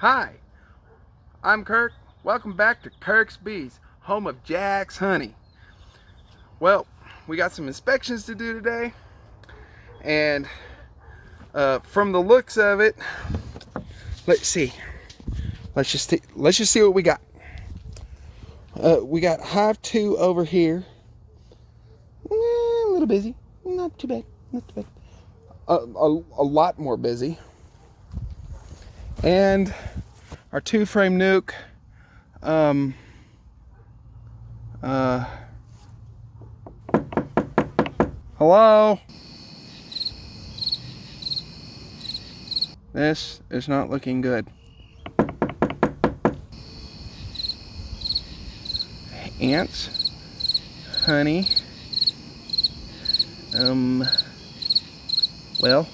Hi, I'm Kirk. Welcome back to Kirk's Bees, home of Jack's honey. Well, we got some inspections to do today, and from the looks of it, let's see. Let's just see what we got. We got Hive 2 over here. A little busy. Not too bad. Not too bad. A lot more busy. And our 2-frame nuke. Hello? This is not looking good. Ants, honey, well,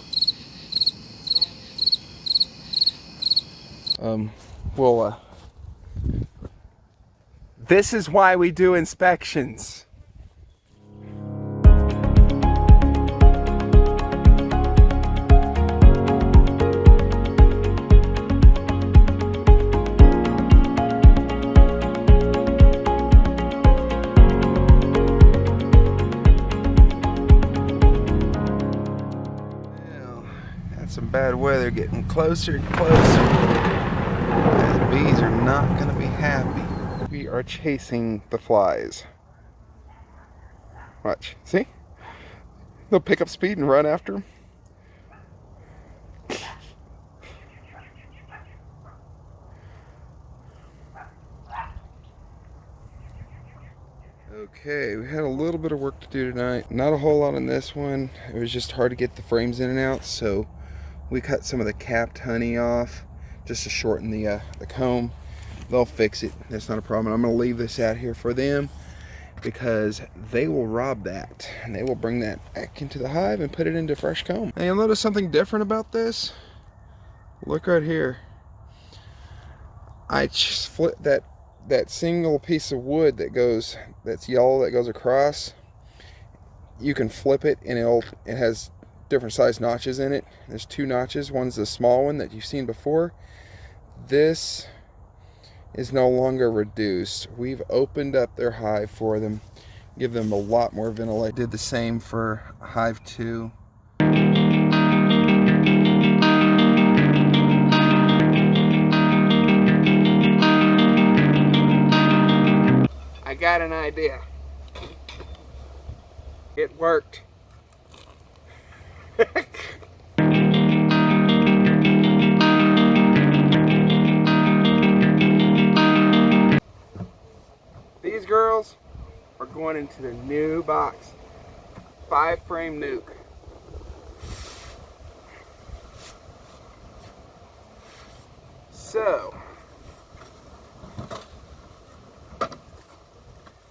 this is why we do inspections. Some bad weather getting closer and closer. The bees are not going to be happy. We are chasing the flies. Watch. See? They'll pick up speed and run after them. Okay, we had a little bit of work to do tonight. Not a whole lot on this one. It was just hard to get the frames in and out, so we cut some of the capped honey off just to shorten the comb. They'll fix it. That's not a problem. I'm going to leave this out here for them because they will rob that and they will bring that back into the hive and put it into fresh comb. And you'll notice something different about this. Look right here. I just flipped that single piece of wood that's yellow that goes across. You can flip it and it has different size notches in it. There's 2 notches. One's the small one that you've seen before. This is no longer reduced. We've opened up their hive for them, give them a lot more ventilation. Did the same for Hive 2. I got an idea. It worked. These girls are going into the new box. 5-frame nuke. So,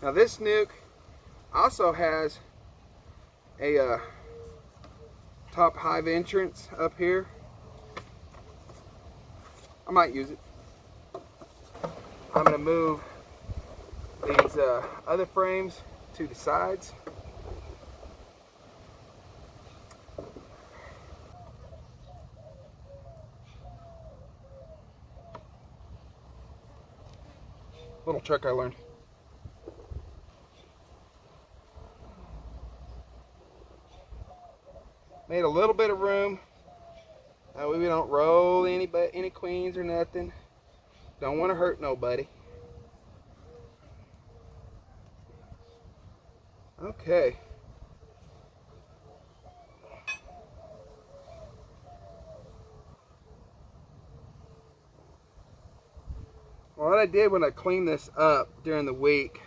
now this nuke also has a top hive entrance up here. I might use it. I'm going to move these other frames to the sides. Little trick I learned. Made a little bit of room. That way we don't roll any queens or nothing. Don't want to hurt nobody. Okay. Well, what I did when I cleaned this up during the week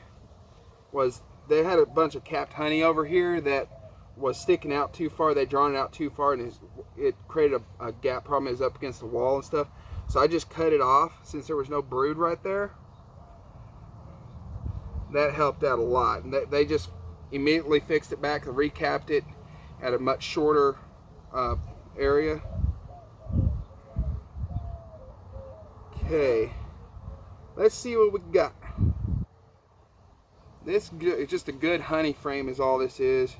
was they had a bunch of capped honey over here that was sticking out too far. They drawn it out too far and it created a gap problem. It was up against the wall and stuff. So I just cut it off since there was no brood right there. That helped out a lot. And they just immediately fixed it back and recapped it at a much shorter area. Okay, let's see what we got. This is just a good honey frame is all this is.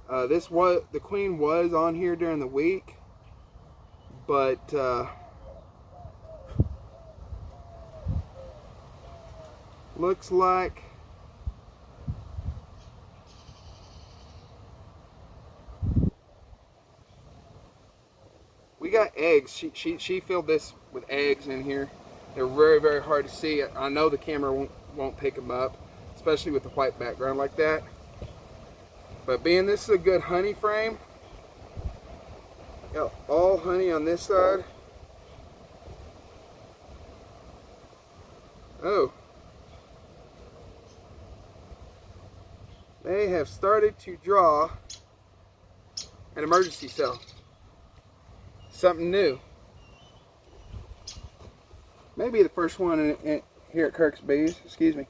The queen was on here during the week, but looks like we got eggs. She filled this with eggs in here. They're very, very hard to see. I know the camera won't pick them up, especially with the white background like that. But being this is a good honey frame, got all honey on this side. Oh, they have started to draw an emergency cell. Something new. Maybe the first one here at Kirk's Bees. Excuse me.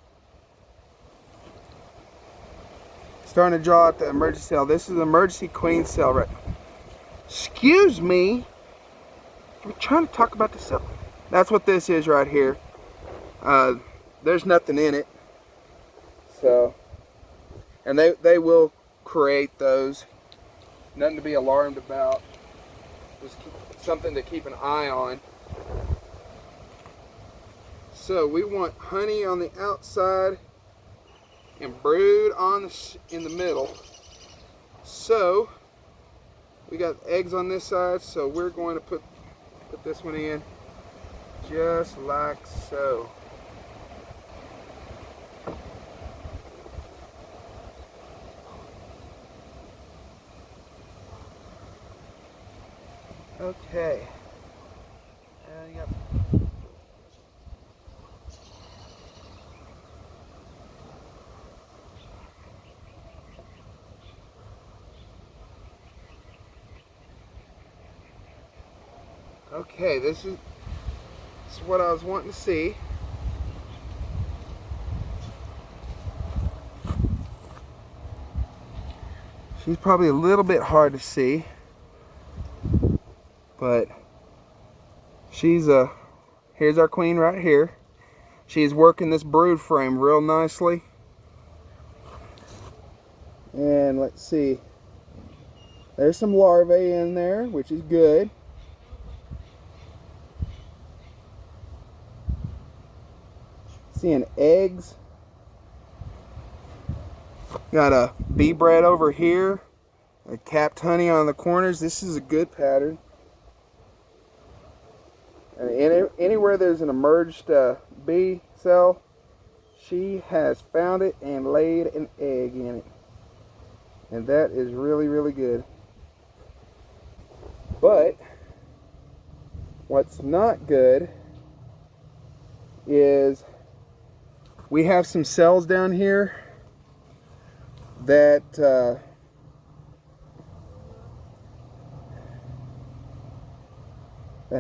Starting to draw out the emergency cell. This is an emergency queen cell, right? Excuse me. I'm trying to talk about the cell. That's what this is right here. There's nothing in it. So, and they will create those. Nothing to be alarmed about. Just something to keep an eye on. So we want honey on the outside and brood in the middle. So we got eggs on this side, so we're going to put this one in just like so. Okay. Yep. Okay, this is what I was wanting to see. She's probably a little bit hard to see, but she's here's our queen right here. She's working this brood frame real nicely. And let's see, there's some larvae in there, which is good. Seeing eggs. Got a bee bread over here. A capped honey on the corners. This is a good pattern. And anywhere there's an emerged bee cell, she has found it and laid an egg in it. And that is really, really good. But what's not good is we have some cells down here that that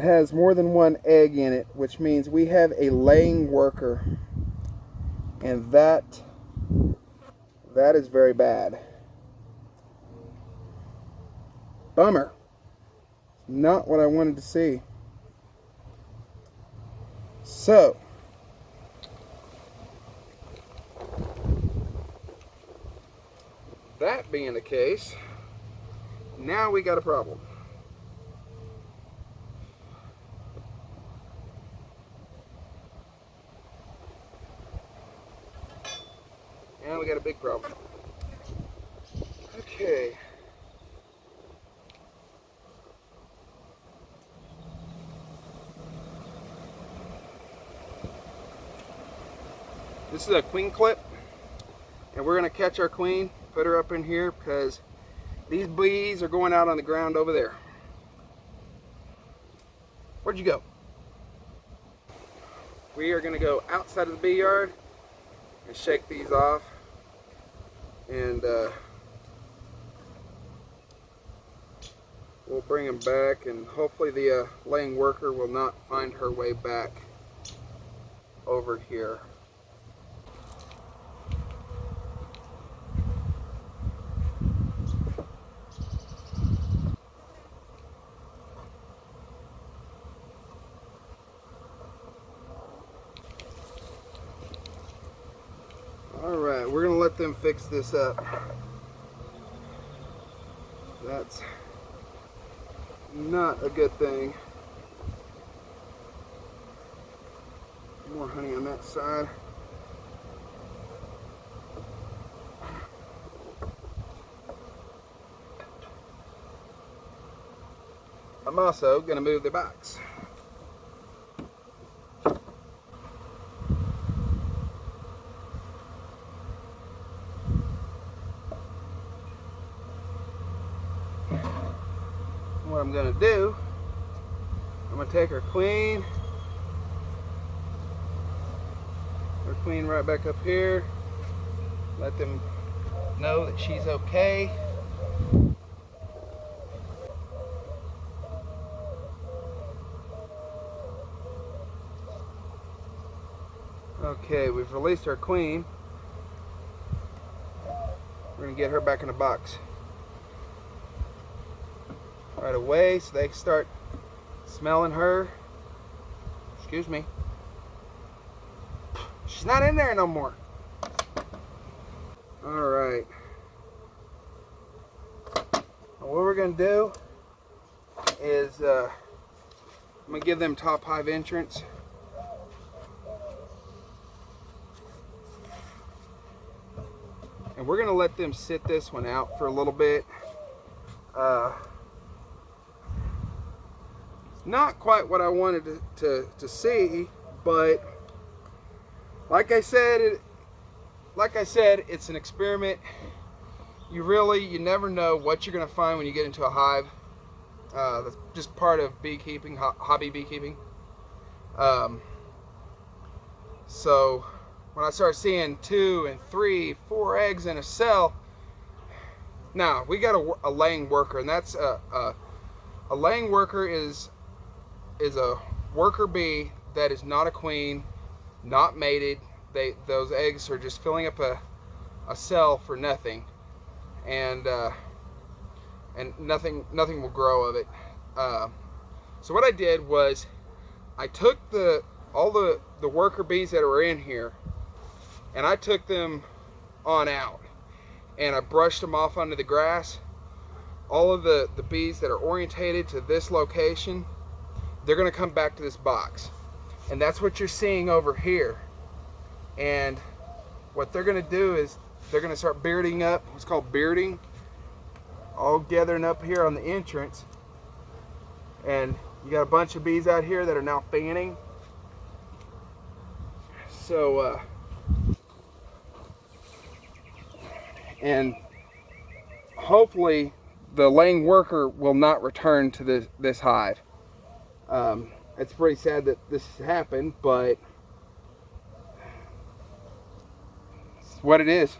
has more than one egg in it, which means we have a laying worker, and that is very bad. Bummer. Not what I wanted to see. So that being the case, now we got a problem. Now we got a big problem. Okay. This is a queen clip, and we're going to catch our queen, put her up in here, because these bees are going out on the ground over there. Where'd you go? We are going to go outside of the bee yard and shake these off, and we'll bring them back, and hopefully the laying worker will not find her way back over here. Alright, we're going to let them fix this up. That's not a good thing. More honey on that side. I'm also going to move the box. What I'm going to do, I'm going to take her queen right back up here, let them know that she's okay. Okay, we've released our queen. We're going to get her back in the box right away so they can start smelling her. Excuse me. She's not in there no more. Alright. What we're going to do is I'm going to give them top hive entrance. And we're going to let them sit this one out for a little bit. It's not quite what I wanted to see, but like I said, it's an experiment. You never know what you're going to find when you get into a hive. That's just part of beekeeping, hobby beekeeping. So when I start seeing 2 and 3, 4 eggs in a cell, now we got a laying worker, and that's a laying worker is a worker bee that is not a queen, not mated. Those eggs are just filling up a cell for nothing, and nothing will grow of it. So what I did was I took all the worker bees that were in here, and I took them on out, and I brushed them off onto the grass. All of the bees that are orientated to this location, they're going to come back to this box, and that's what you're seeing over here. And what they're going to do is they're going to start bearding up. It's called bearding, all gathering up here on the entrance. And you got a bunch of bees out here that are now fanning. So and hopefully the laying worker will not return to this hive. It's pretty sad that this has happened, but it's what it is.